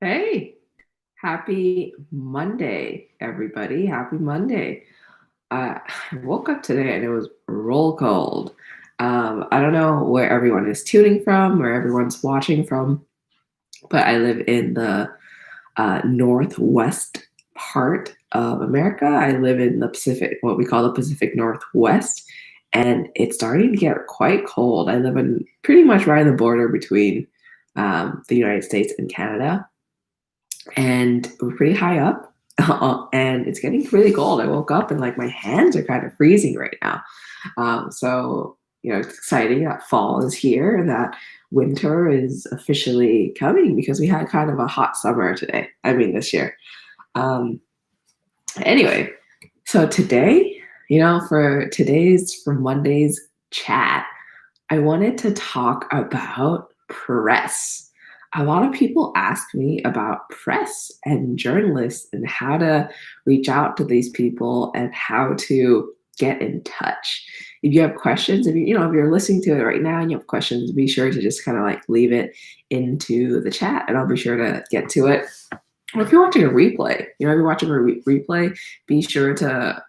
Hey, happy Monday, everybody. Happy Monday. I woke up today and it was roll cold. I don't know where everyone is tuning from, where everyone's watching from, but I live in the northwest part of America. I live in the Pacific, what we call the Pacific Northwest, and it's starting to get quite cold. I live in pretty much right on the border between the United States and Canada, and we're pretty high up. And it's getting really cold. I woke up and like my hands are kind of freezing right now. It's exciting that fall is here and that winter is officially coming because we had kind of a hot summer today. I mean, this year. Um, anyway, so today, for Monday's chat, I wanted to talk about press. A lot of people ask me about press and journalists and how to reach out to these people and how to get in touch. If you have questions, if you're listening to it right now and you have questions, be sure to just kind of like leave it into the chat and I'll be sure to get to it. Or if you're watching a replay, if you're watching a replay, be sure to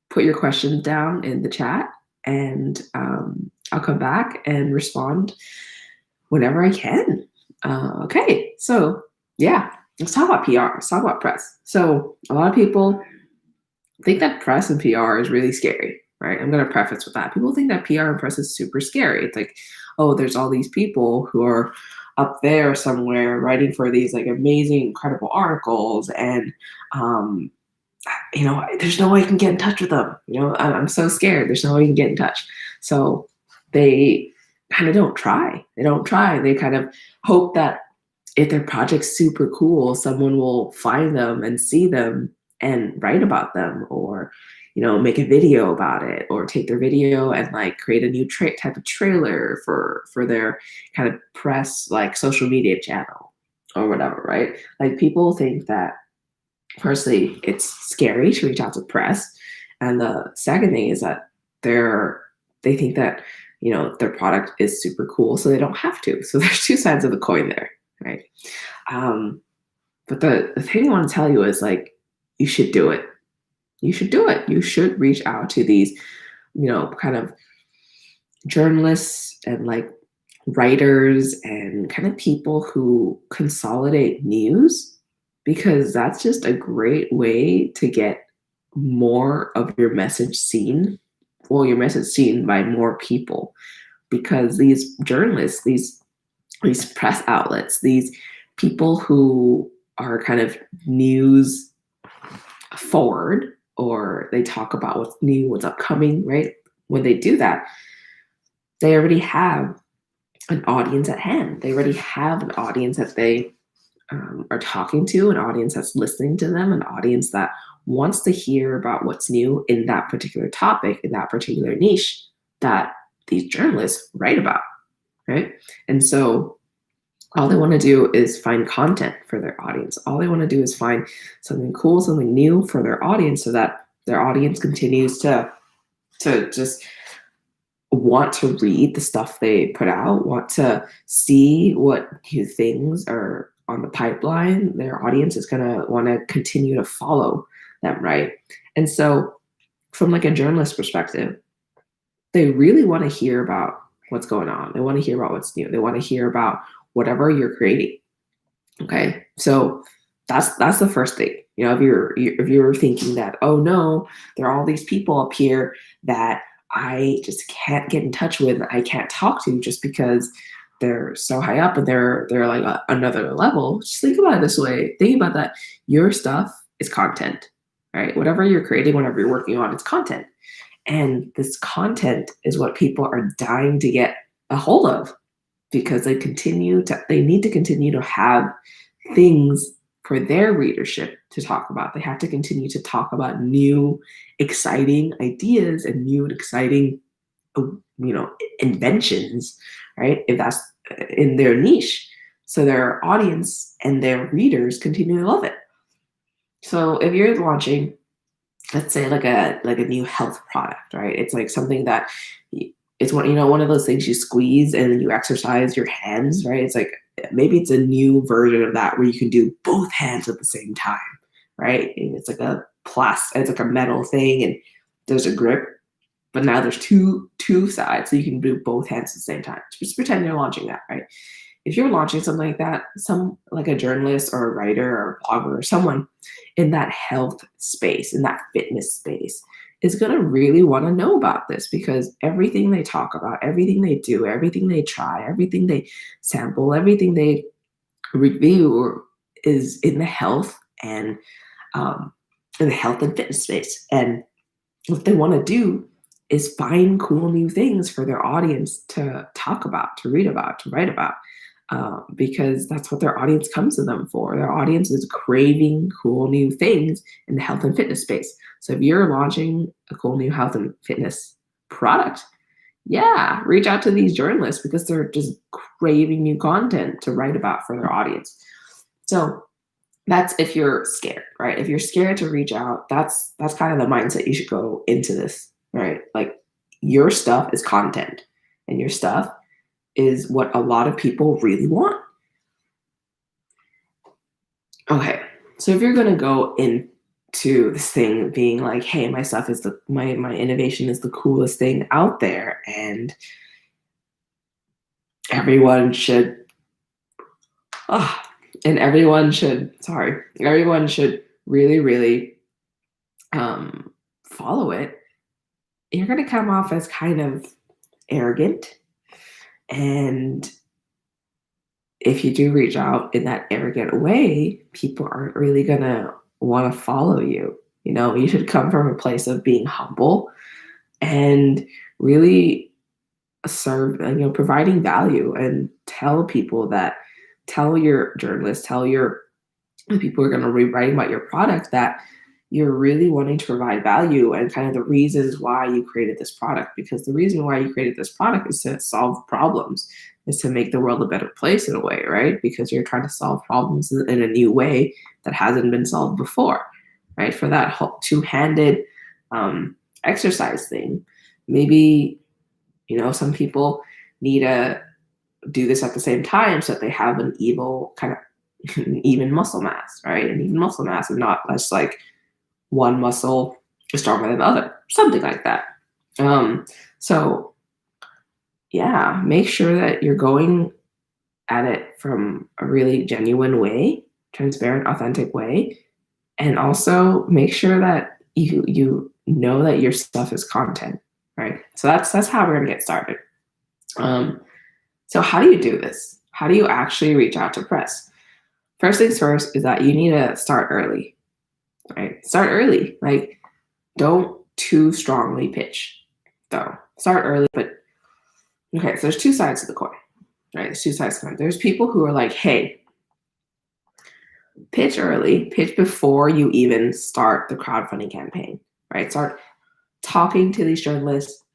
put your questions down in the chat and I'll come back and respond whenever I can. Okay, so yeah, let's talk about PR. Let's talk about press. So a lot of people think that press and PR is really scary, right? I'm going to preface with that. People think that PR and press is super scary. It's like, oh, there's all these people who are up there somewhere writing for these like amazing, incredible articles, and there's no way I can get in touch with them. I'm so scared. There's no way you can get in touch. So they kind of don't try. They don't try. They kind of hope that if their project's super cool, someone will find them and see them and write about them, or make a video about it, or take their video and like create a new type of trailer for their kind of press like social media channel or whatever, right? Like people think that firstly it's scary to reach out to press, and the second thing is that they think that their product is super cool, so they don't have to. So there's two sides of the coin there, right? But the thing I want to tell you is like, you should do it. You should do it. You should reach out to these, kind of journalists and like writers and kind of people who consolidate news, because that's just a great way to get more of your message seen. Well, your message seen by more people, because these journalists, these press outlets, these people who are kind of news forward, or they talk about what's new, what's upcoming, right? When they do that, they already have an audience at hand. They already have an audience that they are talking to, an audience that's listening to them, an audience that wants to hear about what's new in that particular topic, in that particular niche that these journalists write about, right? And so all they want to do is find content for their audience. All they want to do is find something cool, something new for their audience, so that their audience continues to just want to read the stuff they put out, want to see what new things are on the pipeline. Their audience is going to want to continue to follow them, right? And so from like a journalist perspective, they really want to hear about what's going on. They want to hear about what's new. They want to hear about whatever you're creating. Okay, so that's the first thing. If you're thinking that, oh no, there are all these people up here that I just can't get in touch with, I can't talk to just because they're so high up and they're like another level. Just think about it this way. Think about that. Your stuff is content, right? Whatever you're creating, whatever you're working on, it's content. And this content is what people are dying to get a hold of, because they need to continue to have things for their readership to talk about. They have to continue to talk about new, exciting ideas and new and exciting, inventions, right? If that's in their niche. So their audience and their readers continue to love it. So if you're launching, let's say like a new health product, right? It's like something that it's one of those things you squeeze and you exercise your hands, right? It's like maybe it's a new version of that where you can do both hands at the same time, right? And it's like it's like a metal thing, and there's a grip, but now there's two sides, so you can do both hands at the same time. Just pretend you're launching that, right? If you're launching something like that, some like a journalist or a writer or a blogger or someone in that health space, in that fitness space, is going to really want to know about this, because everything they talk about, everything they do, everything they try, everything they sample, everything they review is in the health and fitness space. And what they want to do is find cool new things for their audience to talk about, to read about, to write about, because that's what their audience comes to them for. Their audience is craving cool new things in the health and fitness space. So if you're launching a cool new health and fitness product, yeah, reach out to these journalists, because they're just craving new content to write about for their audience. So that's if you're scared, right? If you're scared to reach out, that's kind of the mindset you should go into this, right? Like, your stuff is content, and your stuff is what a lot of people really want. Okay, so if you're gonna go into this thing being like, hey, my stuff is my innovation is the coolest thing out there, and everyone should everyone should really, really follow it, you're going to come off as kind of arrogant. And if you do reach out in that arrogant way, people aren't really going to want to follow you. You should come from a place of being humble and really serve, providing value, and tell your journalists, the people who are going to be writing about your product, that you're really wanting to provide value and kind of the reasons why you created this product. Because the reason why you created this product is to solve problems, is to make the world a better place in a way, right? Because you're trying to solve problems in a new way that hasn't been solved before, right? For that whole two-handed exercise thing, maybe, some people need to do this at the same time so that they have an even muscle mass, right? An even muscle mass, and not less like one muscle is stronger than the other, something like that. So yeah, make sure that you're going at it from a really genuine way, transparent, authentic way, and also make sure that you know that your stuff is content, right? So that's how we're gonna get started. So how do you do this? How do you actually reach out to press? First things first is that you need to start early, right? Start early. Like, don't too strongly pitch, though. Start early, but okay, so there's two sides to the coin, right? There's two sides to the coin. There's people who are like, hey, pitch early, pitch before you even start the crowdfunding campaign, right? Start talking to these journalists,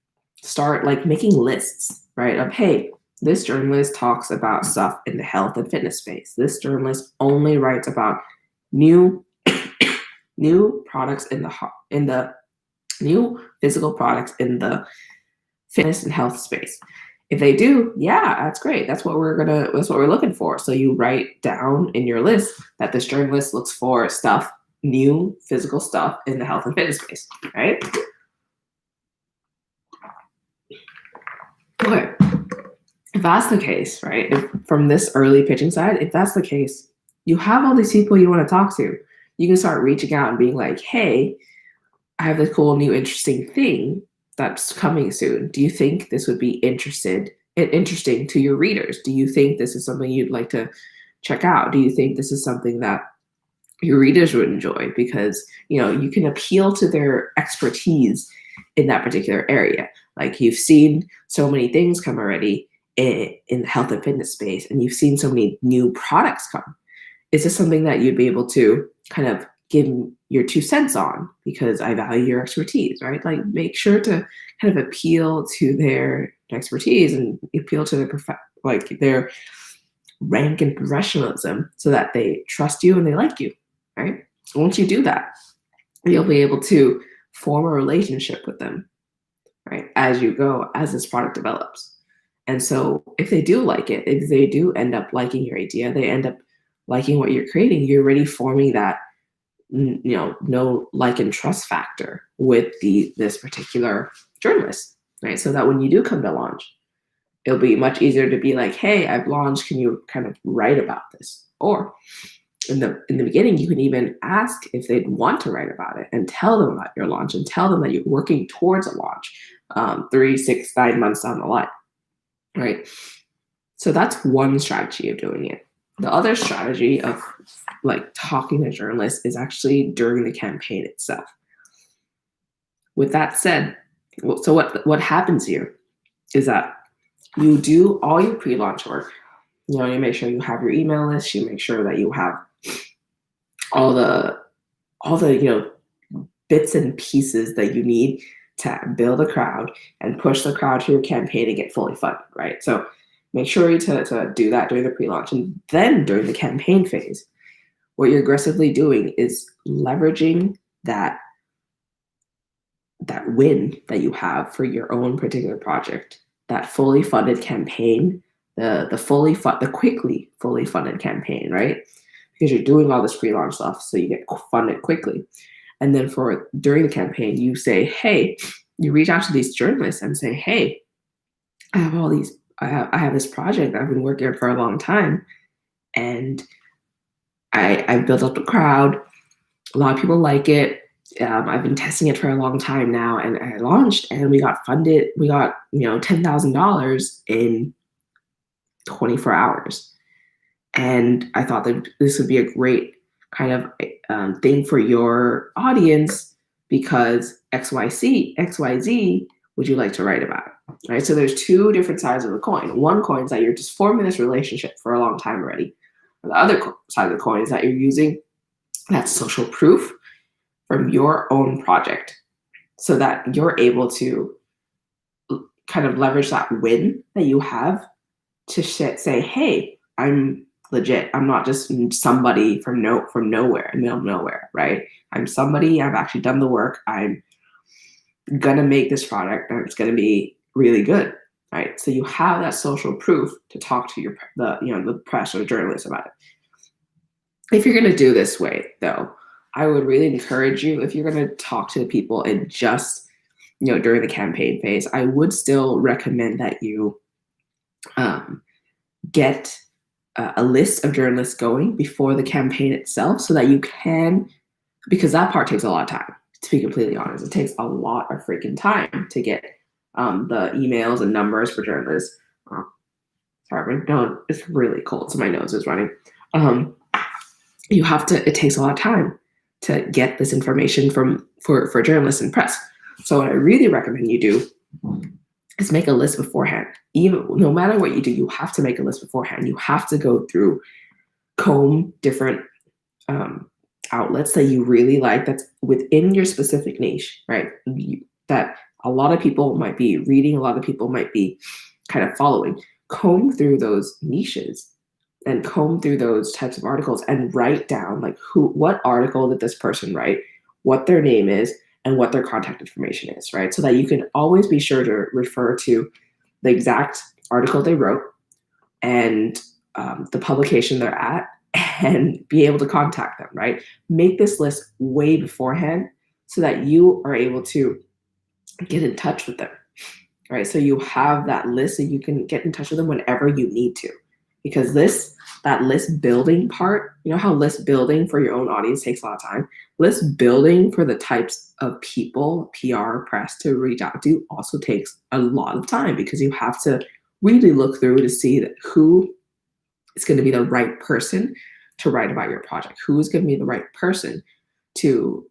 start like making lists, right? Of, hey, this journalist talks about stuff in the health and fitness space. This journalist only writes about new products in the new physical products in the fitness and health space. If they do, yeah, that's great. That's what we're looking for. So you write down in your list that this journalist looks for new physical stuff in the health and fitness space, right? Okay. If that's the case, right, from this early pitching side, if that's the case, you have all these people you want to talk to. You can start reaching out and being like, hey, I have this cool, new, interesting thing that's coming soon. Do you think this would be interesting to your readers? Do you think this is something you'd like to check out? Do you think this is something that your readers would enjoy? Because, you can appeal to their expertise in that particular area. Like, you've seen so many things come already in the health and fitness space, and you've seen so many new products come. Is this something that you'd be able to kind of give your 2 cents on? Because I value your expertise, right? Like, make sure to kind of appeal to their expertise and appeal to their rank and professionalism, so that they trust you and they like you, right? Once you do that, you'll be able to form a relationship with them, right? As you go, as this product develops. And so if they do like it, if they do end up liking your idea, they end up liking what you're creating, you're already forming that no like and trust factor with this particular journalist, right? So that when you do come to launch, it'll be much easier to be like, hey, I've launched, can you kind of write about this? Or in the beginning, you can even ask if they'd want to write about it and tell them about your launch and tell them that you're working towards a launch 3, 6, 9 months down the line, right? So that's one strategy of doing it. The other strategy of like talking to journalists is actually during the campaign itself. With that said, so what happens here is that you do all your pre-launch work. You make sure you have your email list. You make sure that you have all the bits and pieces that you need to build a crowd and push the crowd to your campaign and get fully funded, right? So make sure to do that during the pre-launch. And then during the campaign phase, what you're aggressively doing is leveraging that win that you have for your own particular project, that fully funded campaign, the quickly fully funded campaign, right? Because you're doing all this pre-launch stuff, so you get funded quickly. And then during the campaign, you say, hey, you reach out to these journalists and say, hey, I have this project I've been working on for a long time, and I've built up a crowd. A lot of people like it. I've been testing it for a long time now, and I launched, and we got funded. We got $10,000 in 24 hours, and I thought that this would be a great kind of thing for your audience because XYZ. Would you like to write about it? Right. So there's two different sides of the coin. One coin is that you're just forming this relationship for a long time already. The other side of the coin is that you're using that social proof from your own project so that you're able to kind of leverage that win that you have to say, hey, I'm legit. I'm not just somebody from nowhere, middle of nowhere, right? I'm somebody, I've actually done the work. I'm gonna make this product and it's gonna be really good, right? So you have that social proof to talk to the press or the journalists about it. If you're gonna do this way, though, I would really encourage you, if you're gonna talk to the people and just during the campaign phase, I would still recommend that you get a list of journalists going before the campaign itself so that you can, because that part takes a lot of time, to be completely honest. It takes a lot of freaking time to get the emails and numbers for journalists. Sorry, it's really cold, so my nose is running. It takes a lot of time to get this information for journalists and press. So what I really recommend you do is make a list beforehand. Even no matter what you do, you have to make a list beforehand. You have to go through, comb different outlets that you really like that's within your specific niche, right? That a lot of people might be reading, a lot of people might be kind of following. Comb through those niches and comb through those types of articles and write down like what article did this person write, what their name is, and what their contact information is, right? So that you can always be sure to refer to the exact article they wrote and the publication they're at and be able to contact them, right? Make this list way beforehand so that you are able to get in touch with them, right? So you have that list and you can get in touch with them whenever you need to. Because that list building part, how list building for your own audience takes a lot of time. List building for the types of people, PR, press to reach out to also takes a lot of time because you have to really look through to see that who is going to be the right person to write about your project, who is going to be the right person to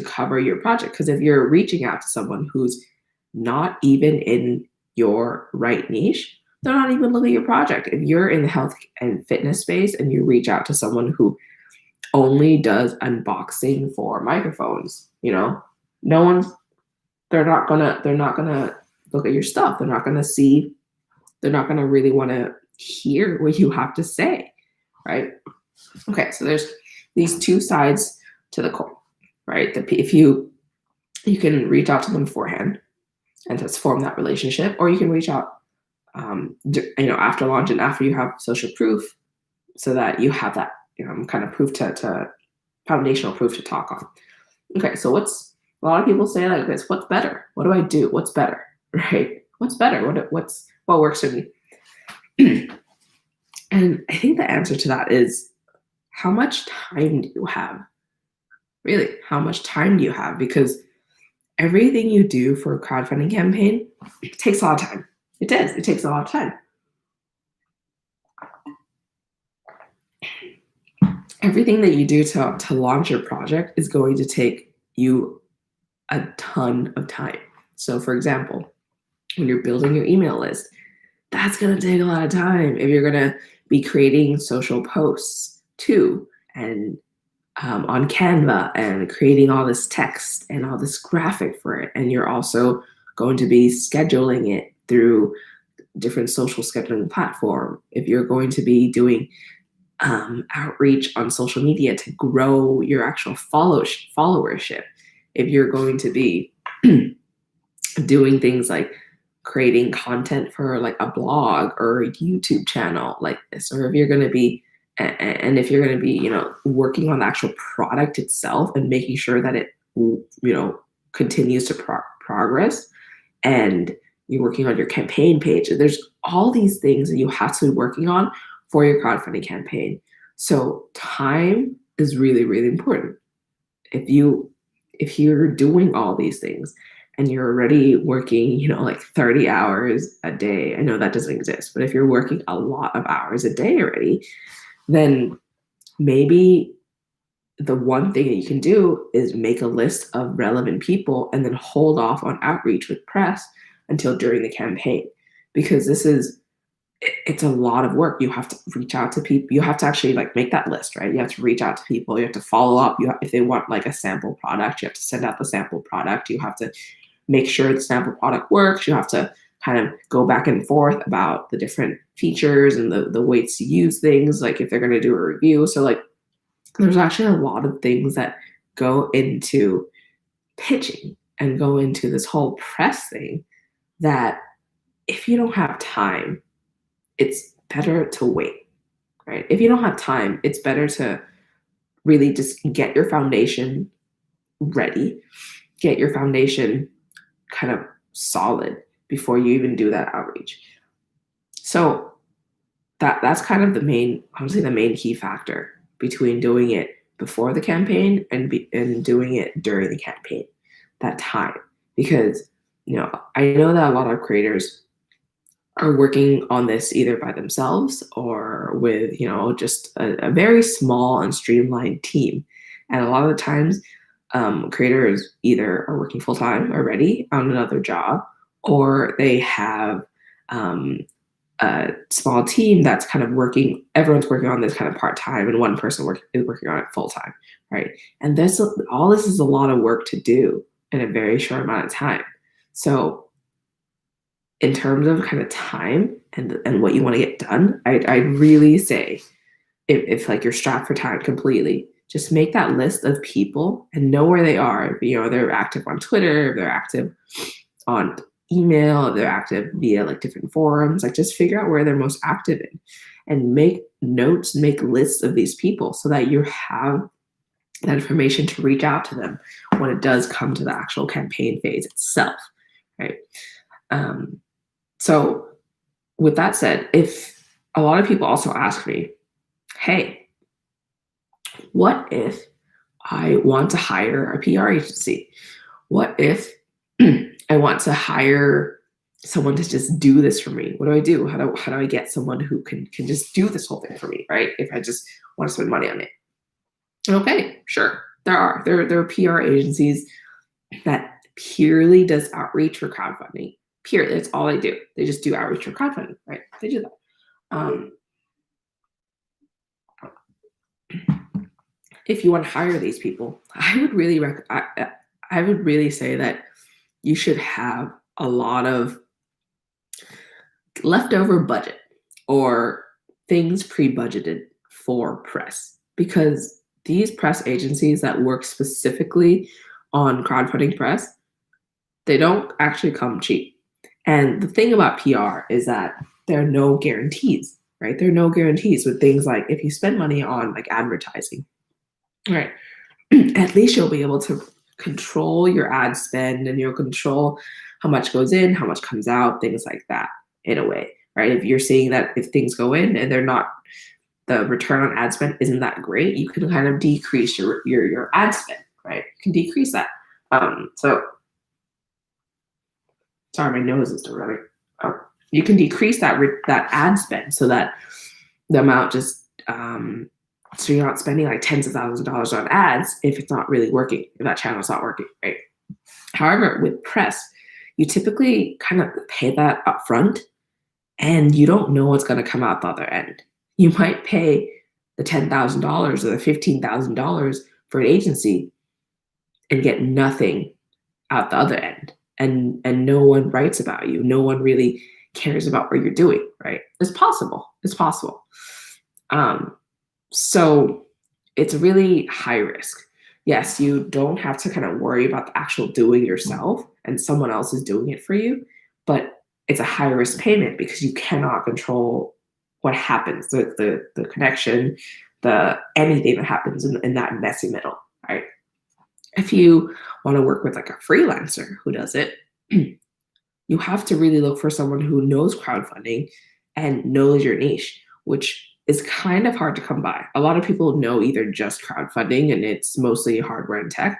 cover your project. Because if you're reaching out to someone who's not even in your right niche, they're not even looking at your project. If you're in the health and fitness space and you reach out to someone who only does unboxing for microphones, they're not gonna look at your stuff. They're not gonna really want to hear what you have to say, right? Okay, so there's these two sides to the coin, right? If you can reach out to them beforehand and just form that relationship, or you can reach out after launch and after you have social proof, so that you have that kind of proof to foundational proof to talk on. Okay, so a lot of people say like this, what's better? What do I do? What's better? Right? What's better? What works for me? And I think the answer to that is, how much time do you have? Really, how much time do you have? Because everything you do for a crowdfunding campaign takes a lot of time. It does. It takes a lot of time. Everything that you do to launch your project is going to take you a ton of time. So, for example, when you're building your email list, that's going to take a lot of time. If you're going to be creating social posts too, and on Canva, and creating all this text and all this graphic for it, and you're also going to be scheduling it through different social scheduling platform. If you're going to be doing outreach on social media to grow your actual followership, if you're going to be doing things like creating content for like a blog or a YouTube channel like this, or if you're going to be if you're going to be working on the actual product itself and making sure that it continues to progress, and you're working on your campaign page, there's all these things that you have to be working on for your crowdfunding campaign. So time is really, really important. If you're doing all these things and you're already working, like 30 hours a day, I know that doesn't exist, but if you're working a lot of hours a day already, then maybe the one thing that you can do is make a list of relevant people and then hold off on outreach with press until during the campaign, because it's a lot of work. You have to reach out to people. You have to actually like make that list, right? You have to reach out to people. You have to follow up. If they want like a sample product, you have to send out the sample product. You have to make sure the sample product works. You have to kind of go back and forth about the different features and the ways to use things, like if they're going to do a review. So like there's actually a lot of things that go into pitching and go into this whole press thing, that if you don't have time, it's better to wait, right? If you don't have time, it's better to really just get your foundation ready, get your foundation kind of solid before you even do that outreach. So that's kind of honestly, the main key factor between doing it before the campaign and doing it during the campaign, that time. Because, I know that a lot of creators are working on this either by themselves or with, just a very small and streamlined team. And a lot of the times, creators either are working full time already on another job, or they have a small team that's kind of working. Everyone's working on this kind of part time, and one person is working on it full time, right? And all this is a lot of work to do in a very short amount of time. So, in terms of kind of time and what you want to get done, I'd really say, if like you're strapped for time completely, just make that list of people and know where they are. If, they're active on Twitter, if they're active on email, if they're active via like different forums, like just figure out where they're most active in and make notes, make lists of these people so that you have that information to reach out to them when it does come to the actual campaign phase itself, right? So with that said, if a lot of people also ask me, hey, what if I want to hire a PR agency? What if I want to hire someone to just do this for me? What do I do? How do I get someone who can just do this whole thing for me, right? If I just want to spend money on it. Okay, sure. There are PR agencies that purely does outreach for crowdfunding. Purely, that's all they do. They just do outreach for crowdfunding, right? They do that. If you want to hire these people, I would really say that you should have a lot of leftover budget or things pre-budgeted for press, because these press agencies that work specifically on crowdfunding press, they don't actually come cheap. And the thing about PR is that there are no guarantees, right? There are no guarantees with things like if you spend money on like advertising, right? At least you'll be able to control your ad spend and you'll control how much goes in, how much comes out, things like that in a way, right? If you're seeing that if things go in and they're not, the return on ad spend isn't that great, you can kind of decrease your ad spend, right? You can decrease that. So sorry, my nose is still running. You can decrease that ad spend so that the amount just so you're not spending like tens of thousands of dollars on ads if it's not really working, if that channel's not working, right? However, with press, you typically kind of pay that upfront and you don't know what's going to come out the other end. You might pay the $10,000 or the $15,000 for an agency and get nothing out the other end. And no one writes about you. No one really cares about what you're doing, right? It's possible. It's possible. So it's really high risk. Yes, you don't have to kind of worry about the actual doing yourself and someone else is doing it for you, but it's a high risk payment because you cannot control what happens, the connection, the anything that happens in that messy middle, right? If you want to work with like a freelancer who does it, you have to really look for someone who knows crowdfunding and knows your niche, which is kind of hard to come by. A lot of people know either just crowdfunding and it's mostly hardware and tech,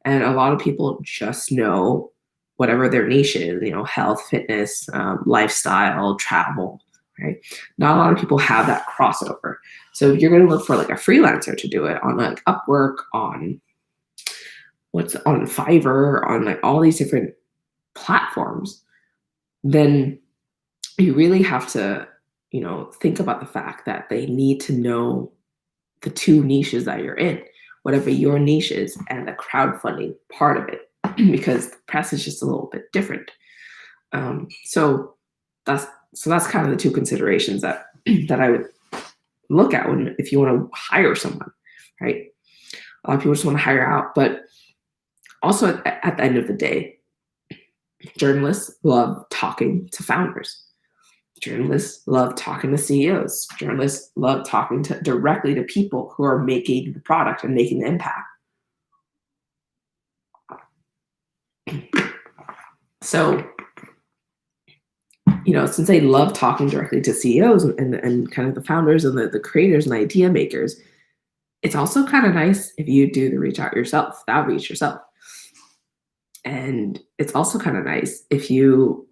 and a lot of people just know whatever their niche is, health, fitness, lifestyle, travel, right? Not a lot of people have that crossover. So if you're going to look for like a freelancer to do it on like Upwork, on what's on Fiverr, on like all these different platforms, then you really have to, think about the fact that they need to know the two niches that you're in, whatever your niche is, and the crowdfunding part of it, because the press is just a little bit different. So that's kind of the two considerations that I would look at if you want to hire someone, right? A lot of people just want to hire out, but also at the end of the day, journalists love talking to founders. Journalists love talking to CEOs. Journalists love talking directly to people who are making the product and making the impact. So, since they love talking directly to CEOs and kind of the founders and the creators and idea makers, it's also kind of nice if you do the outreach yourself. And it's also kind of nice if you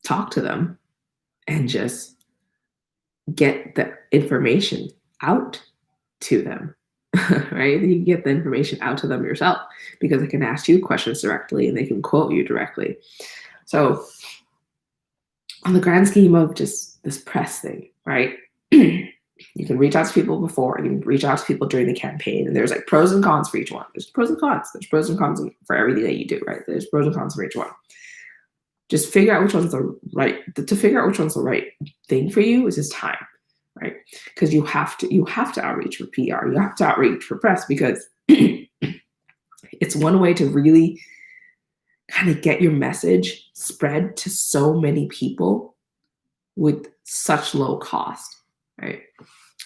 talk to them and just get the information out to them, right? You can get the information out to them yourself because they can ask you questions directly and they can quote you directly. So on the grand scheme of just this press thing, right? You can reach out to people before, you can reach out to people during the campaign, and there's like pros and cons for each one. There's pros and cons. There's pros and cons for everything that you do, right? There's pros and cons for each one. Just figure out which one's to figure out which one's the right thing for you is just time, right? Because you have to outreach for PR, you have to outreach for press because it's one way to really kind of get your message spread to so many people with such low cost, right?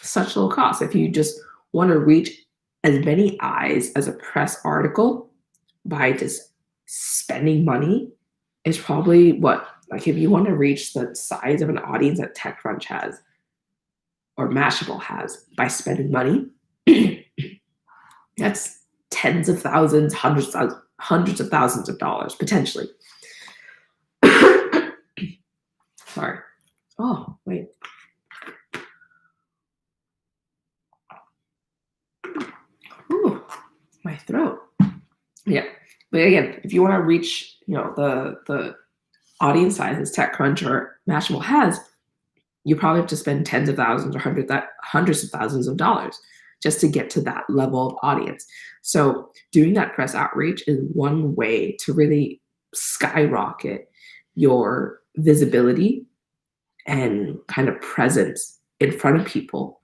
Such low cost. If you just want to reach as many eyes as a press article by just spending money, it's probably like if you want to reach the size of an audience that TechCrunch has or Mashable has by spending money, that's tens of thousands, hundreds of thousands of dollars potentially. Sorry. Oh, wait. Ooh, my throat. Yeah. But again, if you want to reach, the audience sizes TechCrunch or Mashable has, you probably have to spend tens of thousands or hundreds of thousands of dollars just to get to that level of audience. So doing that press outreach is one way to really skyrocket your visibility and kind of presence in front of people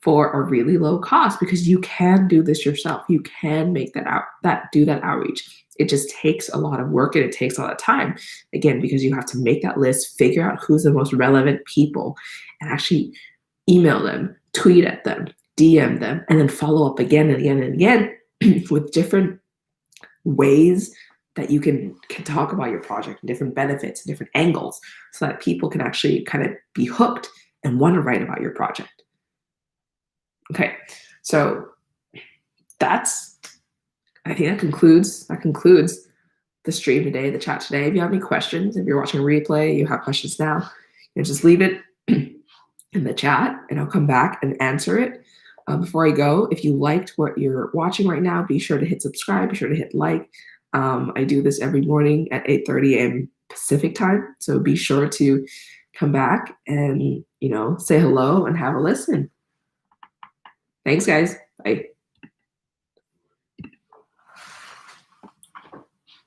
for a really low cost, because you can do this yourself. You can make do that outreach. It just takes a lot of work and it takes a lot of time. Again, because you have to make that list, figure out who's the most relevant people, and actually email them, tweet at them, DM them, and then follow up again and again and again with different ways that you can talk about your project and different benefits and different angles, so that people can actually kind of be hooked and want to write about your project. Okay, so I think that concludes the stream today, the chat today. If you have any questions, if you're watching a replay, you have questions now, just leave it in the chat and I'll come back and answer it. Before I go, if you liked what you're watching right now, be sure to hit subscribe, be sure to hit like. I do this every morning at 8:30 a.m. Pacific time, so be sure to come back and say hello and have a listen. Thanks, guys. Bye.